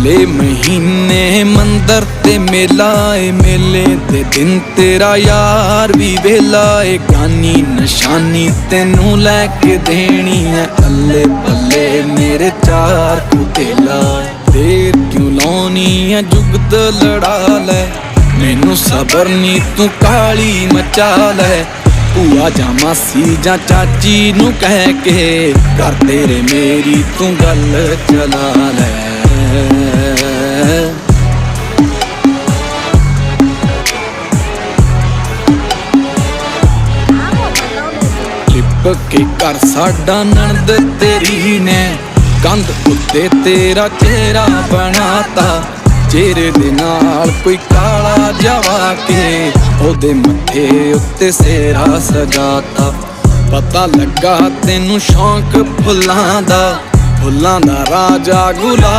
ਚੱਲੇ ਮਹੀਨੇ ਮੰਦਰ ਤੇ ਮੇਲਾ ਏ, ਮੇਲੇ ਦੇ ਦਿਨ ਤੇਰਾ ਯਾਰ ਵੀ ਵੇਲਾ ਏ। ਗਾਨੀ ਨਿਸ਼ਾਨੀ ਤੈਨੂੰ ਲੈ ਕੇ ਦੇਣੀ ਐ, ਅੱਲੇ ਪੱਲੇ ਮੇਰੇ ਚਾਰ ਕੁਤੇਲਾ। ਦੇਰ ਕਿਉਂ ਲਾਉਣੀ ਐ ਜੁਗਤ ਲੜਾ ਲੈ, ਮੈਨੂੰ ਸਬਰ ਨੀ ਤੂੰ ਕਾਲੀ ਮਚਾ ਲੈ। ਭੂਆ ਜਾਂ ਮਾਸੀ ਜਾਂ ਚਾਚੀ ਨੂੰ ਕਹਿ ਕੇ ਘਰ ਤੇਰੇ ਮੇਰੀ ਤੂੰ ਗੱਲ ਚਲਾ ਲੈ। ਲਿਪ ਕੇ ਘਰ ਸਾਡਾ ਨਣਦ ਤੇਰੀ ਨੇ, ਕੰਧ ਉੱਤੇ ਤੇਰਾ ਚਿਹਰਾ ਬਣਾਤਾ। ਚਿਹਰੇ ਦੇ ਨਾਲ ਕੋਈ ਕਾਲਾ ਜਵਾ ਕੇ ਉਹਦੇ ਮੱਥੇ ਉੱਤੇ ਸਿਹਰਾ ਸਜਾਤਾ। ਪਤਾ ਲੱਗਾ ਤੈਨੂੰ ਸ਼ੌਂਕ ਫੁੱਲਾਂ ਦਾ, ਫੁੱਲਾਂ ਦਾ ਰਾਜਾ ਗੁਲਾਬ।